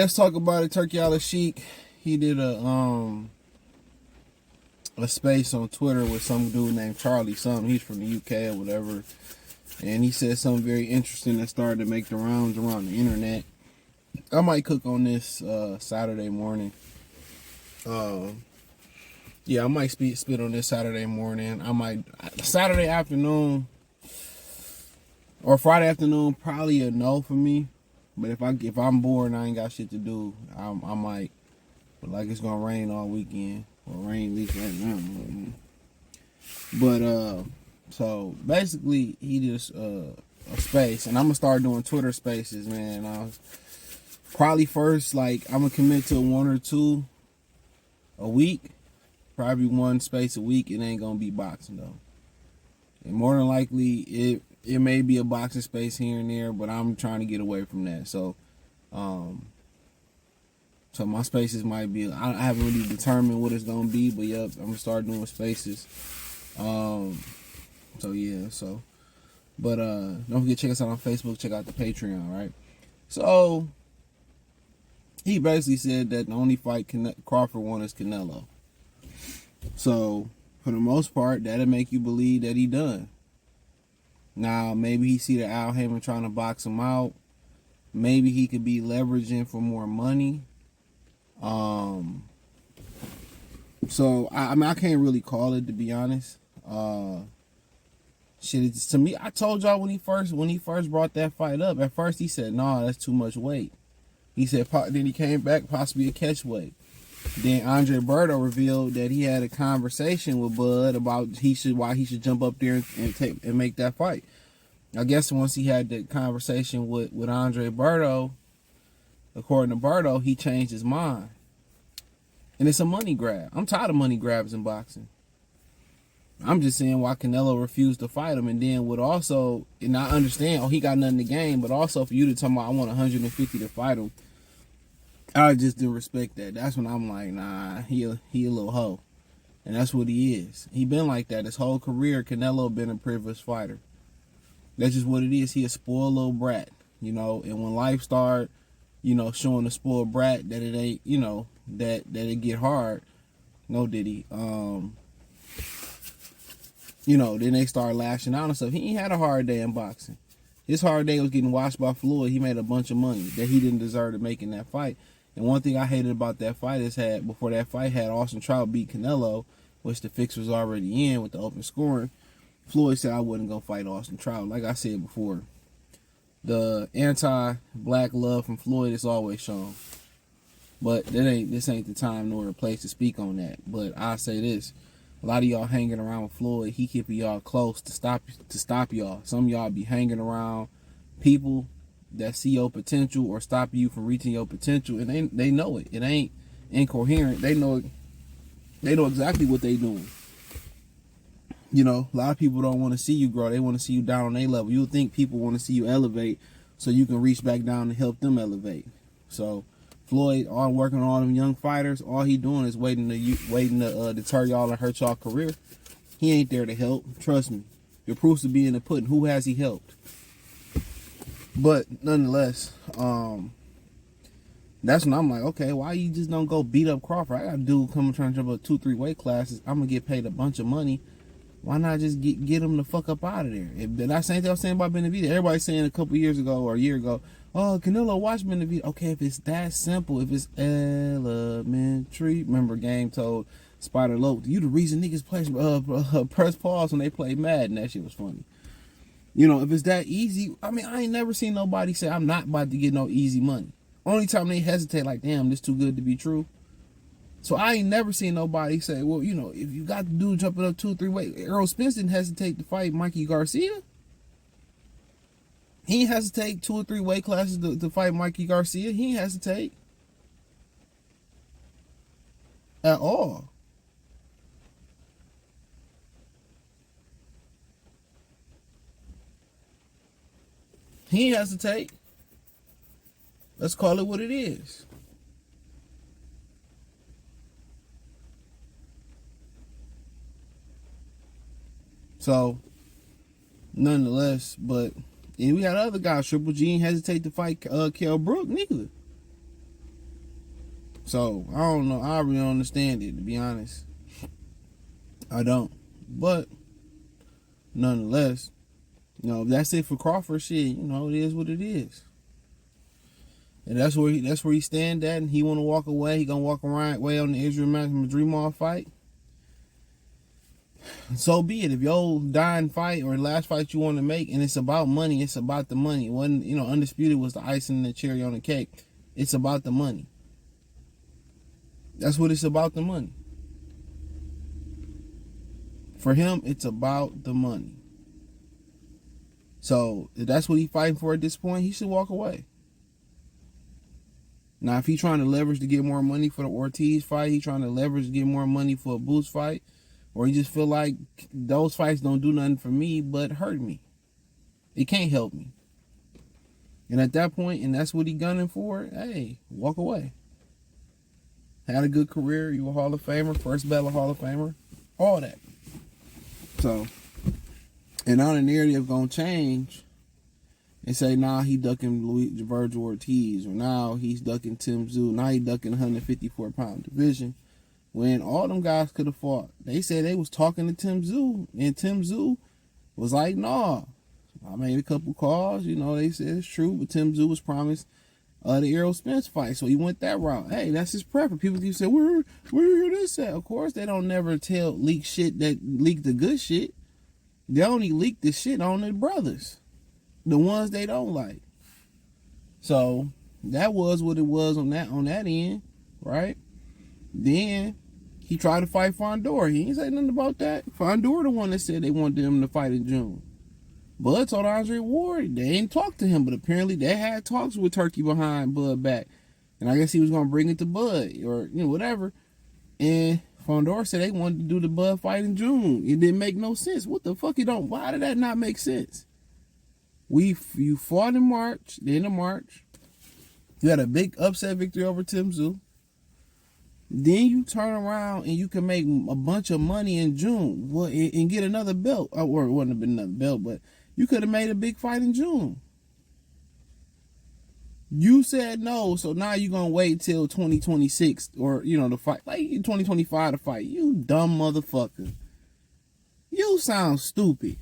let's talk about it. Turki Alalshikh, he did a space on Twitter with some dude named Charlie something. He's from the UK or whatever. And he said something very interesting that started to make the rounds around the internet. I might cook on this Saturday morning. Yeah, I might spit on this Saturday morning. I might Saturday afternoon or Friday afternoon, probably a no for me. But if I'm bored and I ain't got shit to do, I might. But like it's gonna rain all weekend, or rain at least right now. But so basically he just a space, and I'm gonna start doing Twitter spaces, man. Probably first, like I'm gonna commit to one or two a week. Probably one space a week. It ain't gonna be boxing though, and more than likely it may be a boxing space here and there, but I'm trying to get away from that. So, so my spaces might be. I haven't really determined what it's gonna be, but yep, I'm gonna start doing spaces. So yeah, so, but don't forget to check us out on Facebook. Check out the Patreon, right? So he basically said that the only fight Crawford won is Canelo. So for the most part, that'll make you believe that he done. Now maybe he see the Al Heyman trying to box him out. Maybe he could be leveraging for more money. So I mean I can't really call it, to be honest. Shit, to me, I told y'all when he first brought that fight up. At first he said, "No, that's too much weight." He said, then he came back, possibly a catch weight. Then Andre Berto revealed that he had a conversation with Bud about why he should jump up there and make that fight. I guess once he had the conversation with Andre Berto, according to Berto, he changed his mind. And it's a money grab. I'm tired of money grabs in boxing. I'm just saying why Canelo refused to fight him, and then would also, and I understand, he got nothing to gain, but also for you to tell me I want 150 to fight him, I just didn't respect that. That's when I'm like, nah, he a little hoe. And that's what he is. He been like that his whole career. Canelo been a privileged fighter. That's just what it is. He a spoiled little brat, you know. And when life start, you know, showing the spoiled brat that it ain't, you know, that it get hard, no diddy. You know, then they start lashing out and stuff. He ain't had a hard day in boxing. His hard day was getting watched by Floyd. He made a bunch of money that he didn't deserve to make in that fight. And one thing I hated about that fight is before that fight had Austin Trout beat Canelo, which the fix was already in with the open scoring. Floyd said I wasn't gonna fight Austin Trout. Like I said before, the anti-black love from Floyd is always shown. But this ain't the time nor the place to speak on that. But I say this. A lot of y'all hanging around with Floyd. He keeping y'all close to stop y'all. Some of y'all be hanging around people that see your potential or stop you from reaching your potential, and they know it. It ain't incoherent. They know exactly what they doing. You know, a lot of people don't want to see you grow. They want to see you down on their level. You would think people want to see you elevate so you can reach back down and help them elevate. So Floyd, all working on all them young fighters, all he doing is waiting to deter y'all and hurt y'all career. He ain't there to help. Trust me. The proof's to be in the pudding. Who has he helped? But nonetheless, that's when I'm like, okay, why you just don't go beat up Crawford? I got a dude coming trying to jump up 2-3 weight classes. I'm gonna get paid a bunch of money. Why not just get him the fuck up out of there? If that same thing I was saying about Benavidez, everybody saying a couple years ago or a year ago, oh, Canelo watch Benavidez. Okay, if it's that simple, if it's elementary, remember Game told Spider Lope, you the reason niggas play press pause when they play Madden. That shit was funny. You know, if it's that easy, I mean, I ain't never seen nobody say I'm not about to get no easy money. Only time they hesitate, like, damn, this too good to be true. So I ain't never seen nobody say, well, you know, if you got the dude jumping up 2-3 weight, Errol Spence didn't hesitate to fight Mikey Garcia. He didn't hesitate 2 or 3 weight classes to fight Mikey Garcia. He didn't hesitate at all. He didn't hesitate. Let's call it what it is. So, nonetheless, and we got other guys. Triple G ain't hesitate to fight Kell Brook, neither. So I don't know. I really don't understand it, to be honest. I don't. But nonetheless, if that's it for Crawford, shit, it is what it is. And that's where he stand at, and he want to walk away. He gonna walk away on the Israel Madrimov fight. So be it. If your dying fight or last fight you want to make, and it's about money, it's about the money. It wasn't, Undisputed was the icing and the cherry on the cake. It's about the money. That's what it's about, the money. For him, it's about the money. So if that's what he's fighting for at this point, he should walk away. Now, if he's trying to leverage to get more money for the Ortiz fight, he's trying to leverage to get more money for a Boots fight, or he just feel like those fights don't do nothing for me but hurt me. It can't help me. And at that point, and that's what he gunning for, hey, walk away. Had a good career. You a Hall of Famer, first ballot Hall of Famer, all that. So, and now the narrative gonna change and say, nah, he ducking Verge Ortiz, or now he's ducking Tim Tszyu, now he ducking 154-pound division, when all them guys could have fought. They said they was talking to Tim Tszyu, and Tim Tszyu was like, nah. I made a couple calls, they said it's true, but Tim Tszyu was promised the Errol Spence fight, so he went that route. Hey, that's his preference. People keep saying, where hear this at? Of course, they don't never leak shit that leak the good shit. They only leak the shit on their brothers, the ones they don't like. So that was what it was on that end, right? Then he tried to fight Fondor. He ain't say nothing about that. Fondor the one that said they wanted him to fight in June. Bud told Andre Ward they ain't talked to him, but apparently they had talks with Turki behind Bud back. And I guess he was going to bring it to Bud or, whatever. And Fondor said they wanted to do the Bud fight in June. It didn't make no sense. What the fuck why did that not make sense? You fought in March, the end of March. You had a big upset victory over Tim Tszyu. Then you turn around and you can make a bunch of money in June and get another belt. Or it wouldn't have been another belt, but you could have made a big fight in June. You said no, so now you're going to wait till 2026 or, the fight. Like 2025 to fight. You dumb motherfucker. You sound stupid.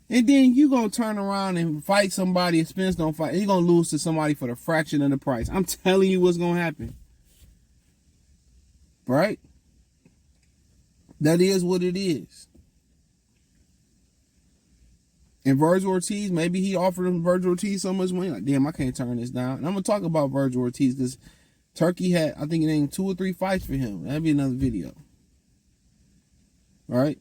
And then you going to turn around and fight somebody and Spence don't fight. And you're going to lose to somebody for the fraction of the price. I'm telling you what's going to happen. Right? That is what it is. And Verge Ortiz, maybe he offered him Verge Ortiz so much money. Like, damn, I can't turn this down. And I'm going to talk about Verge Ortiz because Turki had, I think it ain't 2 or 3 fights for him. That'd be another video. Right?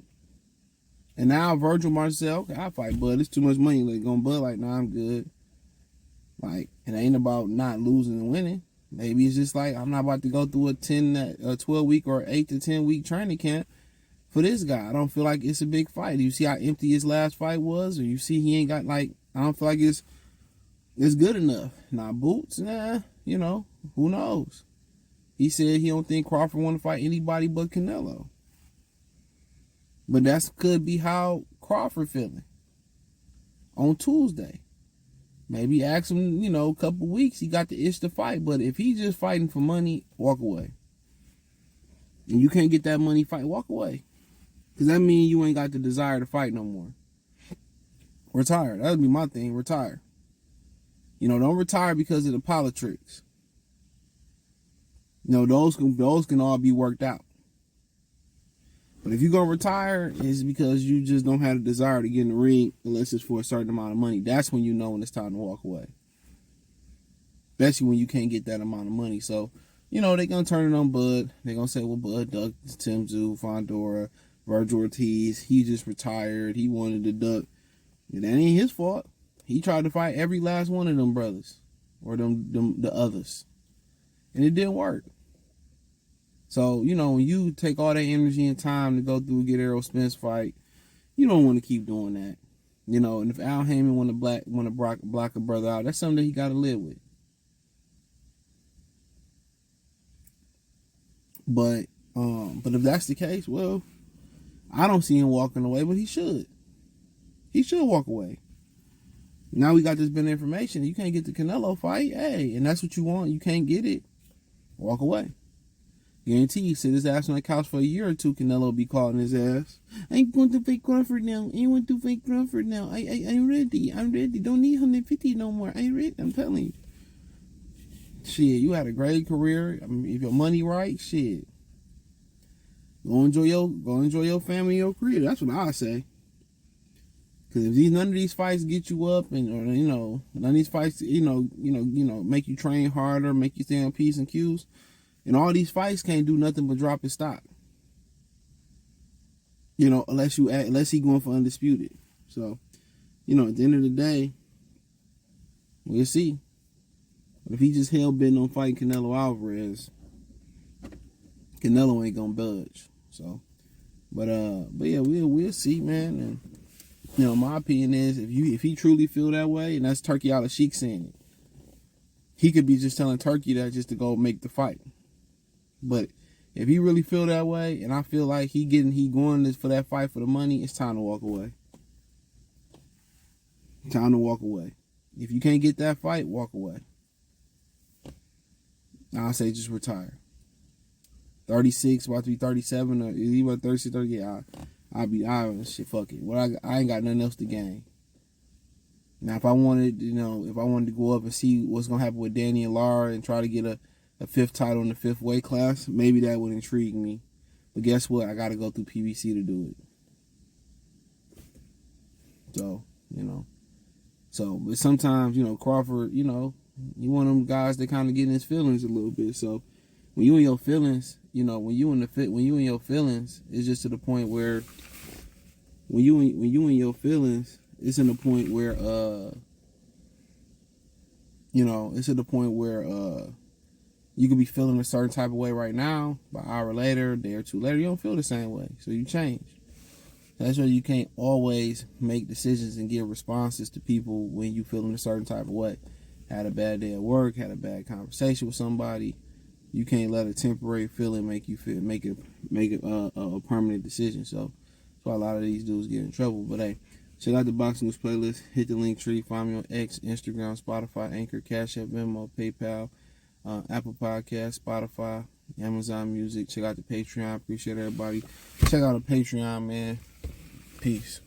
And now Virgil might say, okay, I'll fight Bud. It's too much money. Like, going Bud, like, nah, I'm good. Like, it ain't about not losing and winning. Maybe it's just like, I'm not about to go through a 12-week or 8 to 10-week training camp for this guy. I don't feel like it's a big fight. You see how empty his last fight was? Or you see he ain't got, like, I don't feel like it's good enough. Now, Boots, who knows? He said he don't think Crawford want to fight anybody but Canelo. But that could be how Crawford feeling on Tuesday. Maybe ask him, a couple weeks, he got the itch to fight. But if he's just fighting for money, walk away. And you can't get that money fight, walk away. Because that means you ain't got the desire to fight no more. Retire. That would be my thing, retire. Don't retire because of the politics. Those can all be worked out. But if you're going to retire, it's because you just don't have the desire to get in the ring unless it's for a certain amount of money. That's when you know when it's time to walk away. Especially when you can't get that amount of money. So, they're going to turn it on Bud. They're going to say, well, Bud ducked Tim Tszyu, Fondora, Verge Ortiz. He just retired. He wanted to duck. And that ain't his fault. He tried to fight every last one of them brothers or the others. And it didn't work. So, when you take all that energy and time to go through and get Errol Spence fight, you don't want to keep doing that. And if Al Heyman want to block a brother out, that's something that he got to live with. But if that's the case, well, I don't see him walking away, but he should. He should walk away. Now we got this bit of information. You can't get the Canelo fight. Hey, and that's what you want. You can't get it. Walk away. Guarantee you, sit his ass on the couch for a year or two, Canelo be calling his ass. I ain't going to fight Crawford now. I ain't want to fight Crawford now. I'm ready. I'm ready. Don't need 150 no more. I ain't ready. I'm telling you. Shit, you had a great career. I mean, if your money right, shit. Go enjoy your family, your career. That's what I say. Because if none of these fights get you up, and or, you know, none of these fights, make you train harder, make you stay on P's and Q's, and all these fights can't do nothing but drop his stock. Unless he going for undisputed. So, at the end of the day, we'll see. But if he just hell bent on fighting Canelo Alvarez, Canelo ain't gonna budge. So, but yeah, we'll see, man. And my opinion is if he truly feel that way, and that's Turki Alalshikh saying it, he could be just telling Turki that just to go make the fight. But if he really feel that way, and I feel like he going for that fight for the money, it's time to walk away. Time to walk away. If you can't get that fight, walk away. I say just retire. 36, about to be 37, or he about 36, 30, yeah, shit, fuck it. I ain't got nothing else to gain. Now, if I wanted to go up and see what's going to happen with Danny and Lara and try to get a fifth title in the fifth weight class, maybe that would intrigue me. But guess what? I got to go through PBC to do it. So, but sometimes, Crawford, you one of them guys that kind of get in his feelings a little bit. So, when you in your feelings, when you in your feelings, it's just to the point where when you in your feelings, it's in the point where it's at the point where you could be feeling a certain type of way right now, but an hour later, a day or two later, you don't feel the same way. So you change. That's why you can't always make decisions and give responses to people when you feeling a certain type of way. Had a bad day at work, had a bad conversation with somebody. You can't let a temporary feeling make it a permanent decision. So that's why a lot of these dudes get in trouble. But hey, check out the Boxing News playlist. Hit the link tree. Find me on X, Instagram, Spotify, Anchor, Cash App, Venmo, PayPal, Apple Podcasts, Spotify, Amazon Music. Check out the Patreon. Appreciate everybody. Check out the Patreon, man. Peace.